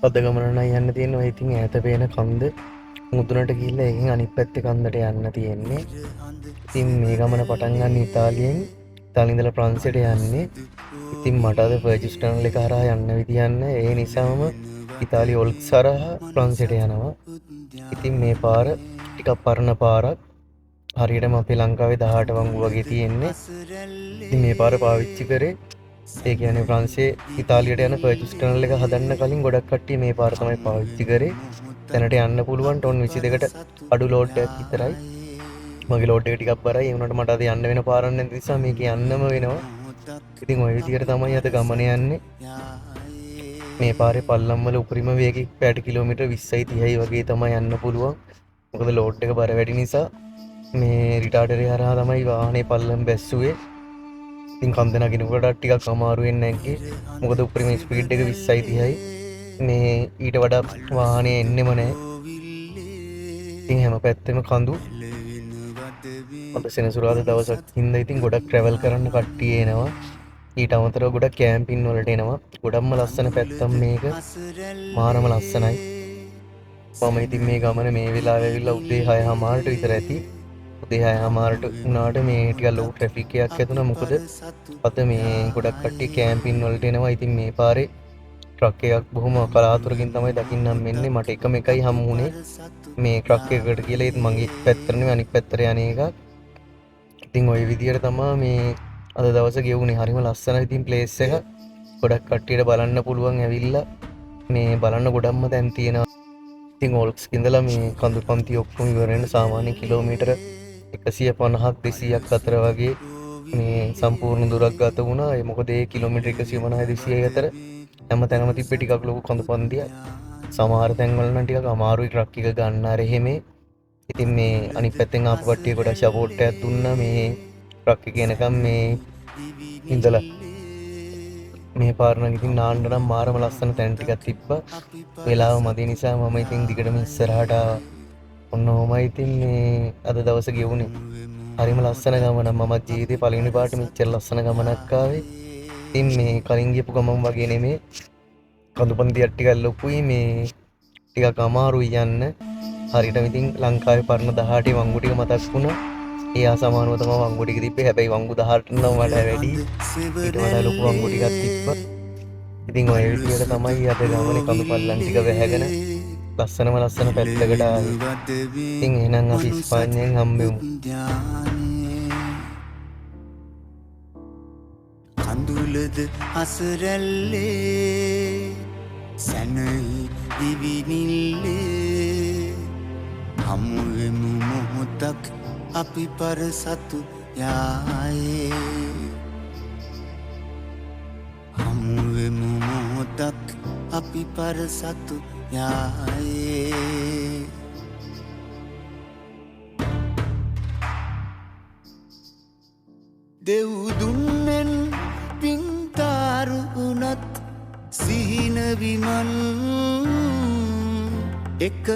අද ගමන නම් යන්න තියෙනවා. ඉතින් ඈත පේන කන්ද මුදුනට ගිහිල්ලා ඒකෙන් අනිත් පැත්තේ කන්දට යන්න තියෙන්නේ. ඉතින් මේ ගමන පටන් ගන්න ඉතාලියෙන්. ඉතාලියෙන් ඉඳලා ප්‍රංශයට යන්නේ. ඉතින් මට අද පර්චේස් ටනල් එක හරහා යන්න විදියක් නැහැ. ඒ නිසාම ඉතාලි ඔල්ක්ස් හරහා ප්‍රංශයට යනවා. ඉතින් මේ පාර ටිකක් පරණ පාරක්. හරියටම අපේ ලංකාවේ 18 වංගු වගේ තියෙන්නේ. ඉතින් මේ පාර පාවිච්චි කරේ ඒ කියන්නේ ප්‍රංශයේ ඉතාලියට යන පර්චේස් ටනල් එක හදන්න කලින් ගොඩක් කට්ටිය මේ පාර තමයි පාවිච්චි කරේ. දැනට යන්න පුළුවන් ටොන් 22කට අඩු ලෝඩ් එකක් විතරයි. මගේ ලෝඩ් එක ටිකක් බරයි. ඒ වුණාට මට අද යන්න වෙන පාරක් නැති නිසා මේක යන්නම වෙනවා. ඉතින් ওই විදියට තමයි අද ගමන යන්නේ. මේ පාරේ පල්ලම් වල උපරිම වේගය පැයට කිලෝමීටර් 20යි 30යි වගේ තමයි යන්න පුළුවන්. මොකද ලෝඩ් එක බර වැඩි නිසා මේ රිටාඩරේ හරහා තමයි වාහනේ පල්ලම් බැස්සුවේ. ඉතින් කන්ද නගිනකොට ටිකක් අමාරු වෙන්නේ නැග්ගේ. මොකද උපරිම ස්පීඩ් එක 20යි 30යි. මේ ඊට වඩා වාහනේ එන්නෙම නැහැ. ඉතින් හැම පැත්තෙම කඳු. අද සෙනසුරාදා දවසක් හින්දා ඉතින් ගොඩක් ට්‍රැවල් කරන්න කට්ටිය එනවා. ඊට අමතරව ගොඩක් කැම්පින් වලට එනවා. ගොඩක්ම ලස්සන පැත්තක් මේක. මාරම ලස්සනයි. මම ඉතින් මේ ගමන මේ වෙලාවේ ඇවිල්ලා උදේ 6:00ට විතර ඇති. උදේ 6:00ට වුණාට මේ ටිකක් ලොකු ට්‍රැෆික් එකක් ඇතුණා. මොකද අද මේ ගොඩක් කට්ටිය කැම්පින් වලට එනවා. ඉතින් මේ පාරේ ට්‍රක් එකක් බොහොම කලාතුරකින් තමයි දකින්නම් වෙන්නේ. මට එකම එකයි හමු වුණේ මේ ට්‍රක් එකකට කියලා. ඒත් මගේ පැත්තට නෙවෙයි අනිත් පැත්තට යන එකක්. ඉතින් ওই විදියට තමයි මේ අද දවස ගෙවුනේ. හරිම ලස්සනයි ඉතින් ප්ලේස් එක. ගොඩක් කට්ටියට බලන්න පුළුවන් ඇවිල්ලා මේ බලන්න ගොඩක්ම දැන් තියෙනවා. ඉතින් ඕල්ක්ස් ඉඳලා මේ කඳු පන්ති ඔක්කොම ඉවර වෙන සාමාන්‍ය කිලෝමීටර 150ක් 200ක් අතර වගේ මේ සම්පූර්ණ දුරක් ගත වුණා. ඒ මොකද ඒ කිලෝමීටර 150 200 අතර හැම තැනම තිබ්බේ ටිකක් ලොකු කඳු පන්තියක්. සමහර තැන්වල නම් ටිකක් අමාරුයි ට්‍රක් එක ගන්න අර එහෙමේ. ඉතින් මේ අනිත් පැත්තෙන් ආපු කට්ටිය ගොඩක් සපෝට් එකක් දුන්නා මේ ට්‍රක් එක එනකම් මේ ඉඳලා. මේ පාර නම් ඉතින් නාන්න නම් මාරම ලස්සන තැන් ටිකක් තිබ්බා. වෙලාව මදි නිසා මම ඉතින් දිගටම ඉස්සරහට ආවා. ඔන්න ඔහමයි ඉතින් මේ අද දවස ගෙවුනේ. හරිම ලස්සන ගමනක්. මම ජීවිතේ පළවෙනි පාට මෙච්චර ලස්සන ගමනක් ආවේ. ඉතින් මේ කලින් ගියපු ගමන් වගේ නෙමෙයි. කඳුපන්තියක් ටිකක් ලොකුයි. මේ ටිකක් අමාරුයි යන්න. හරියටම ඉතින් ලංකාවේ පරණ 18 වංගු ටික මතක් වුණා. ඒ අසමානව තමයි වංගු ටික තිබ්බේ. හැබැයි වංගු 18 නම් වඩා වැඩි. ඊට වඩා ලොකු වංගු ටිකක් තිබ්බා. ඉතින් ඔය විදියට තමයි අද ගමනේ කඳු පල්ලම් ටික වැහැගෙන ලස්සනම ලස්සන පැත්තකට ආවේ. ඉතින් එහෙනම් අපි ස්පාඤ්ඤයෙන් හම්බෙමු. කඳුලද අසරැල්ලේ සැනහි දිවිනිල්ලේ හමුවෙමු මොහොතක් අපි පරසතු යායේ හමුවෙමු මොහොතක් අපි පරසතු යායේ දෙව්දුන්නෙන් පින්තාරු වුණත් සිහින විමන් එක